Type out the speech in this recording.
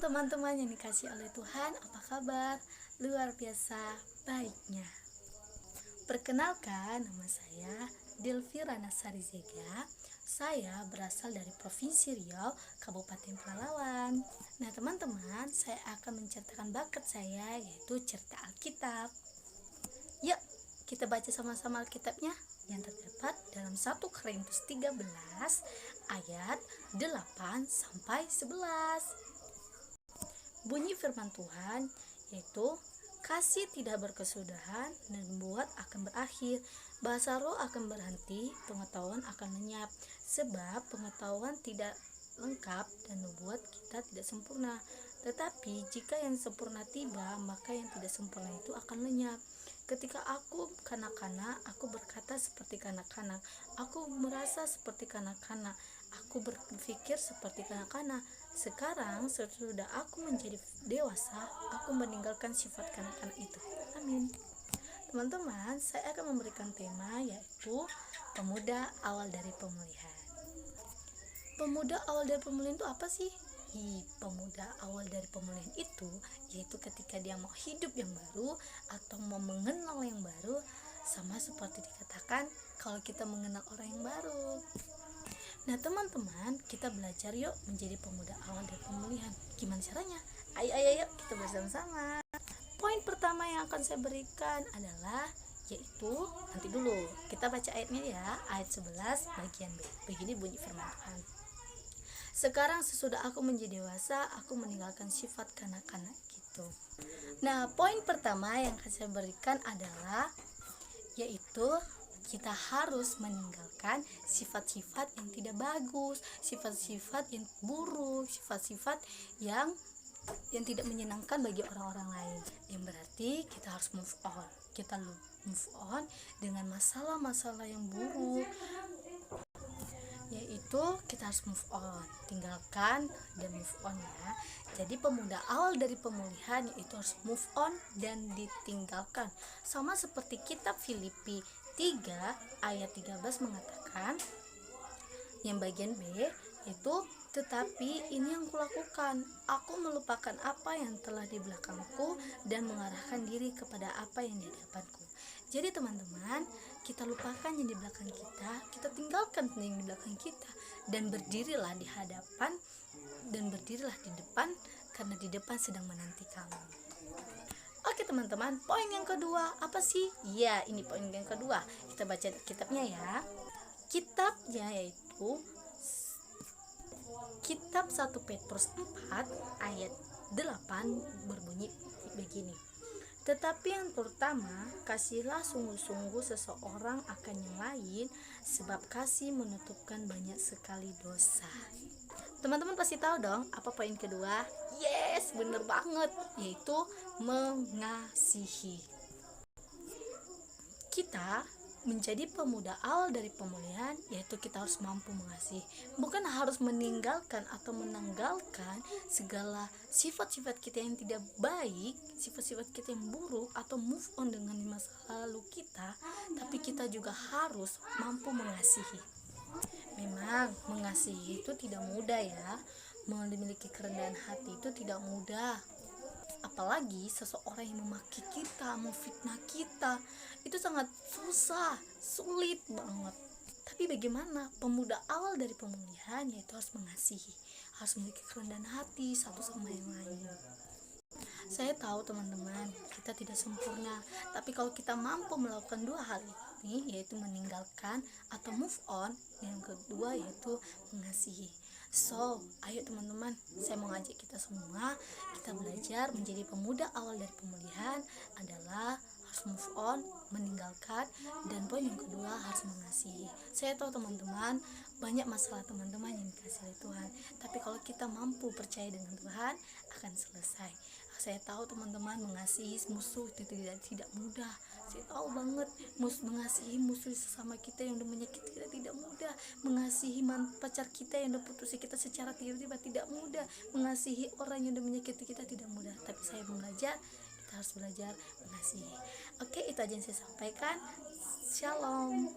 Teman-teman yang dikasih oleh Tuhan, apa kabar? Luar biasa baiknya. Perkenalkan, nama saya Delvira Nasari Zega. Saya berasal dari Provinsi Riau, Kabupaten Pelalawan. Nah teman-teman, saya akan menceritakan bakat saya, yaitu cerita Alkitab. Yuk, kita baca sama-sama Alkitabnya yang terdapat dalam 1 Korintus 13 ayat 8 sampai 11. Bunyi firman Tuhan yaitu kasih tidak berkesudahan dan membuat akan berakhir, bahasa roh akan berhenti, pengetahuan akan lenyap, sebab pengetahuan tidak lengkap dan membuat kita tidak sempurna. Tetapi jika yang sempurna tiba, maka yang tidak sempurna itu akan lenyap. Ketika aku kanak-kanak, aku berkata seperti kanak-kanak, aku merasa seperti kanak-kanak, aku berpikir seperti kanak-kanak. Sekarang sesudah aku menjadi dewasa, aku meninggalkan sifat kanak-kanak itu. Amin. Teman-teman, saya akan memberikan tema yaitu pemuda awal dari pemulihan. Pemuda awal dari pemulihan itu apa sih? Pemuda awal dari pemulihan itu yaitu ketika dia mau hidup yang baru atau mau mengenal yang baru, sama seperti dikatakan kalau kita mengenal orang yang baru. Nah teman-teman, kita belajar yuk menjadi pemuda awal dari pemulihan. Gimana caranya? Ayo kita bersama-sama. Poin pertama yang akan saya berikan adalah yaitu, nanti dulu kita baca ayatnya ya, ayat 11 bagian B. Begini bunyi firman Tuhan. Sekarang sesudah aku menjadi dewasa, aku meninggalkan sifat kanak-kanak gitu. Nah poin pertama yang akan saya berikan adalah yaitu kita harus meninggalkan sifat-sifat yang tidak bagus, sifat-sifat yang buruk, sifat-sifat yang tidak menyenangkan bagi orang-orang lain. Yang berarti kita harus move on. Kita move on dengan masalah-masalah yang buruk. Yaitu kita harus move on, tinggalkan dan move on ya. Jadi pemuda awal dari pemulihan yaitu harus move on dan ditinggalkan. Sama seperti kitab Filipi 3 ayat 13 mengatakan yang bagian B itu, tetapi ini yang kulakukan, aku melupakan apa yang telah di belakangku dan mengarahkan diri kepada apa yang di hadapanku. Jadi teman-teman, kita lupakan yang di belakang kita tinggalkan yang di belakang kita, dan berdirilah di hadapan dan berdirilah di depan, karena di depan sedang menanti kamu. Oke teman-teman, poin yang kedua apa sih? Ya, ini poin yang kedua. Kita baca kitabnya ya. Kitabnya yaitu Kitab 1 Petrus 4 ayat 8 berbunyi begini. Tetapi yang pertama, kasihlah sungguh-sungguh seseorang akan yang lain, sebab kasih menutupkan banyak sekali dosa. Teman-teman pasti tahu dong apa poin kedua? Yes, bener banget, yaitu mengasihi. Kita menjadi pemuda awal dari pemulihan yaitu kita harus mampu mengasihi, bukan harus meninggalkan atau menanggalkan segala sifat-sifat kita yang tidak baik, sifat-sifat kita yang buruk, atau move on dengan masa lalu kita, tapi kita juga harus mampu mengasihi. Memang mengasihi itu tidak mudah ya, memiliki kerendahan hati itu tidak mudah, apalagi seseorang yang memaki kita, memfitnah kita, itu sangat susah, sulit banget. Tapi bagaimana pemuda awal dari pemulihan yaitu harus mengasihi, harus memiliki kerendahan hati satu sama yang lain. Saya tahu teman-teman, kita tidak sempurna, tapi kalau kita mampu melakukan dua hal ini, yaitu meninggalkan atau move on, yang kedua yaitu mengasihi. So, ayo teman-teman, saya mau ngajak kita semua, kita belajar menjadi pemuda awal dari pemulihan adalah harus move on, meninggalkan, dan poin yang kedua harus mengasihi. Saya tahu teman-teman, banyak masalah teman-teman yang dikasih oleh Tuhan, tapi kalau kita mampu percaya dengan Tuhan, akan selesai. Saya tahu teman-teman, mengasihi musuh itu tidak mudah. Saya tahu banget, mengasihi musuh sesama kita yang udah menyakiti kita tidak mudah. Mengasihi pacar kita yang udah putusi kita secara tiba-tiba tidak mudah. Mengasihi orang yang udah menyakiti kita tidak mudah. Tapi saya belajar, kita harus belajar mengasihi. Oke, itu aja yang saya sampaikan. Shalom.